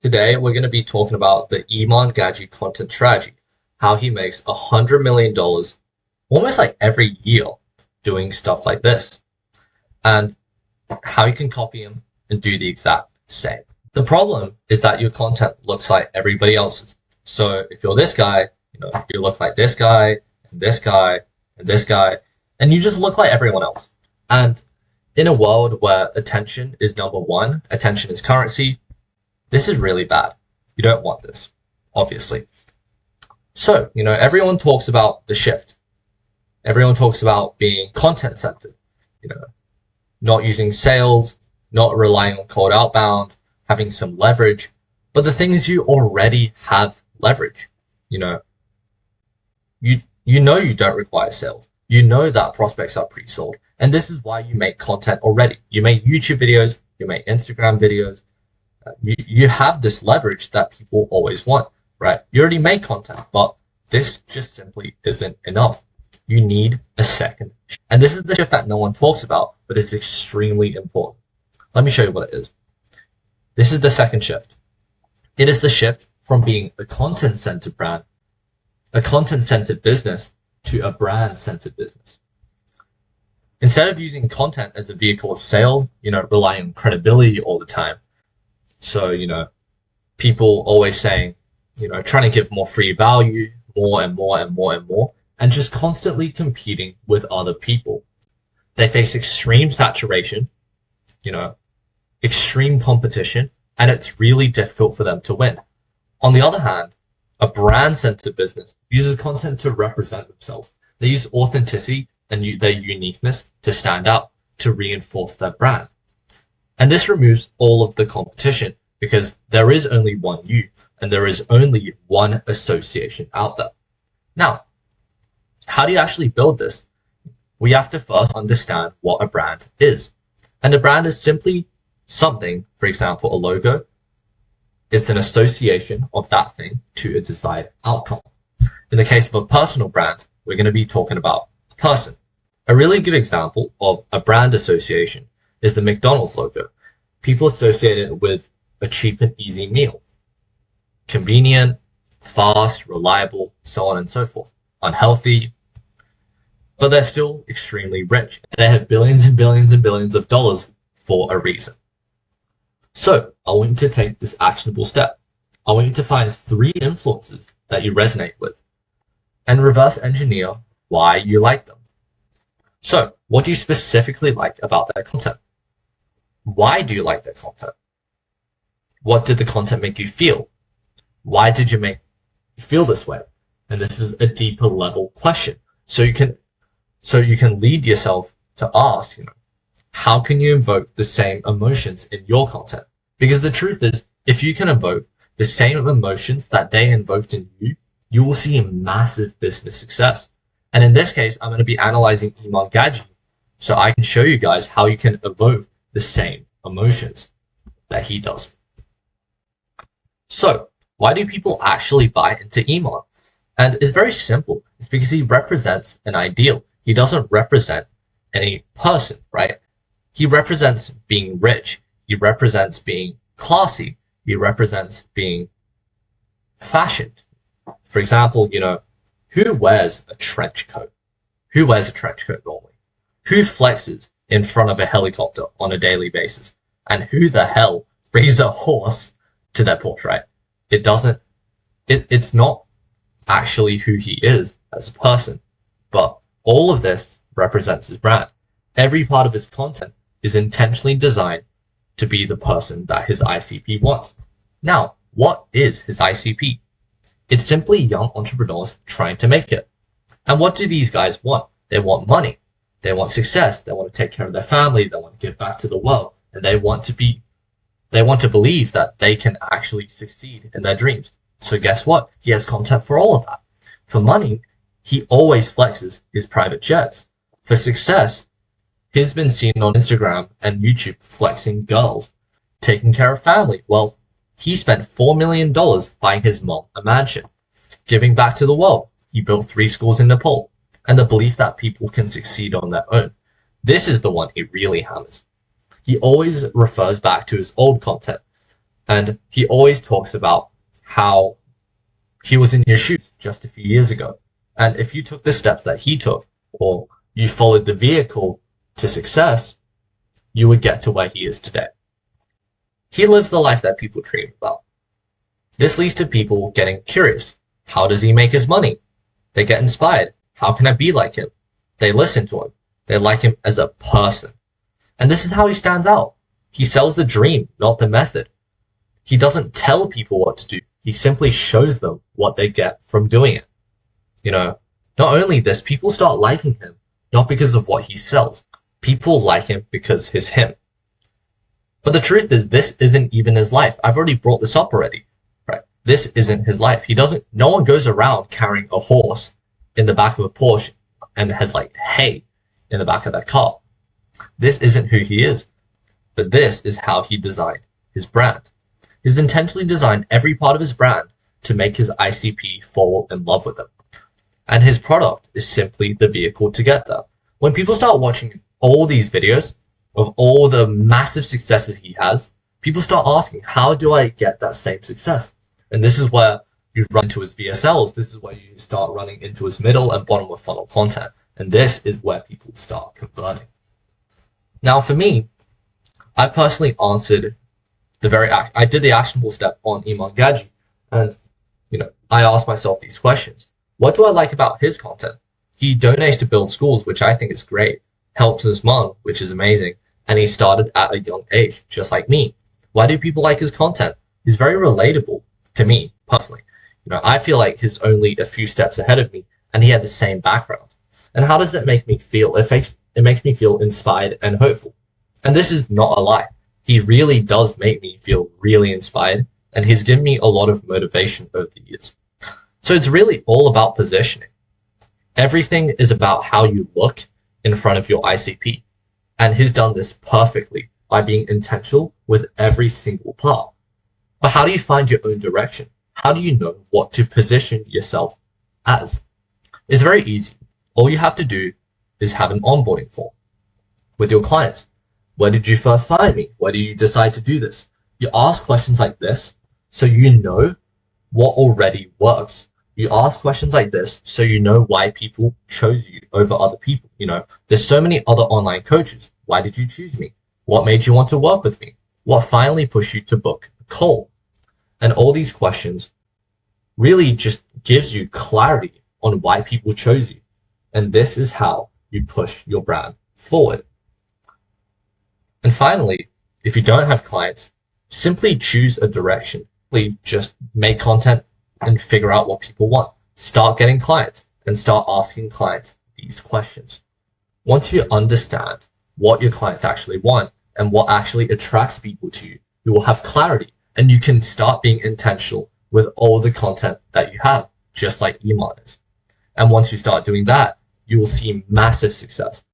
Today, we're going to be talking about the Iman Gadzhi content strategy, how he makes $100 million almost like every year doing stuff like this, and how you can copy him and do the exact same. The problem is that your content looks like everybody else's. So if you're this guy, you look like this guy, and this guy, and this guy, and you just look like everyone else. And in a world where attention is number one, attention is currency, this is really bad. You don't want this, obviously. So, everyone talks about the shift. Everyone talks about being content centered, not using sales, not relying on cold outbound, having some leverage. But the thing is, you already have leverage. You don't require sales. You know that prospects are pre-sold. And this is why you make content already. You make YouTube videos, you make Instagram videos. You have this leverage that people always want, right? You already make content, but this just simply isn't enough. You need a second. And this is the shift that no one talks about, but it's extremely important. Let me show you what it is. This is the second shift. It is the shift from being a content-centered brand, a content-centered business, to a brand-centered business. Instead of using content as a vehicle of sale, relying on credibility all the time. So, people always saying, trying to give more free value, more and more and more and more, and just constantly competing with other people. They face extreme saturation, extreme competition, and it's really difficult for them to win. On the other hand, a brand-centered business uses content to represent themselves. They use authenticity and their uniqueness to stand out, to reinforce their brand. And this removes all of the competition because there is only one you and there is only one association out there. Now, how do you actually build this? We have to first understand what a brand is. And a brand is simply something, for example, a logo. It's an association of that thing to a desired outcome. In the case of a personal brand, we're going to be talking about a person. A really good example of a brand association is the McDonald's logo. People associate it with a cheap and easy meal. Convenient, fast, reliable, so on and so forth. Unhealthy, but they're still extremely rich. They have billions and billions and billions of dollars for a reason. So I want you to take this actionable step. I want you to find 3 influences that you resonate with and reverse engineer why you like them. So what do you specifically like about their content? Why do you like their content? What did the content make you feel? Why did you make you feel this way? And this is a deeper level question. So you can lead yourself to ask, how can you invoke the same emotions in your content? Because the truth is, if you can invoke the same emotions that they invoked in you, you will see massive business success. And in this case, I'm going to be analyzing Iman Gadzhi so I can show you guys how you can evoke the same emotions that he does. So why do people actually buy into Iman? And it's very simple. It's because he represents an ideal. He doesn't represent any person, right? He represents being rich. He represents being classy. He represents being fashioned. For example, who wears a trench coat? Who wears a trench coat normally? Who flexes in front of a helicopter on a daily basis? And who the hell brings a horse to their porch, right? It's not actually who he is as a person, but all of this represents his brand. Every part of his content is intentionally designed to be the person that his ICP wants. Now, what is his ICP? It's simply young entrepreneurs trying to make it. And what do these guys want? They want money. They want success. They want to take care of their family. They want to give back to the world. And they want to believe that they can actually succeed in their dreams. So guess what? He has content for all of that. For money, he always flexes his private jets. For success, he's been seen on Instagram and YouTube flexing girls, taking care of family. Well, he spent $4 million buying his mom a mansion, giving back to the world. He built 3 schools in Nepal, and the belief that people can succeed on their own. This is the one he really hammers. He always refers back to his old content. And he always talks about how he was in your shoes just a few years ago. And if you took the steps that he took, or you followed the vehicle to success, you would get to where he is today. He lives the life that people dream about. This leads to people getting curious. How does he make his money? They get inspired. How can I be like him? They listen to him. They like him as a person. And this is how he stands out. He sells the dream, not the method. He doesn't tell people what to do. He simply shows them what they get from doing it. Not only this, people start liking him, not because of what he sells. People like him because he's him. But the truth is, this isn't even his life. I've already brought this up already, right? This isn't his life. No one goes around carrying a horse in the back of a Porsche and has hay in the back of their car. This isn't who he is, but this is how he designed his brand. He's intentionally designed every part of his brand to make his ICP fall in love with him. And his product is simply the vehicle to get there. When people start watching all these videos of all the massive successes he has, people start asking, how do I get that same success? And this is where you run into his VSLs. This is where you start running into his middle and bottom of funnel content. And this is where people start converting. Now, for me, I personally answered I did the actionable step on Iman Gadzhi. And, I asked myself these questions. What do I like about his content? He donates to build schools, which I think is great. Helps his mom, which is amazing. And he started at a young age, just like me. Why do people like his content? He's very relatable to me, personally. I feel like he's only a few steps ahead of me, and he had the same background. And how does that make me feel? It makes me feel inspired and hopeful. And this is not a lie. He really does make me feel really inspired, and he's given me a lot of motivation over the years. So it's really all about positioning. Everything is about how you look in front of your ICP. And he's done this perfectly by being intentional with every single part. But how do you find your own direction? How do you know what to position yourself as? It's very easy. All you have to do is have an onboarding form with your clients. Where did you first find me? Why did you decide to do this? You ask questions like this so you know what already works. You ask questions like this so you know why people chose you over other people. There's so many other online coaches. Why did you choose me? What made you want to work with me? What finally pushed you to book a call? And all these questions really just gives you clarity on why people chose you. And this is how you push your brand forward. And finally, if you don't have clients, simply choose a direction. Just make content and figure out what people want. Start getting clients and start asking clients these questions. Once you understand what your clients actually want and what actually attracts people to you, you will have clarity and you can start being intentional with all the content that you have, just like Iman is. And once you start doing that, you will see massive success.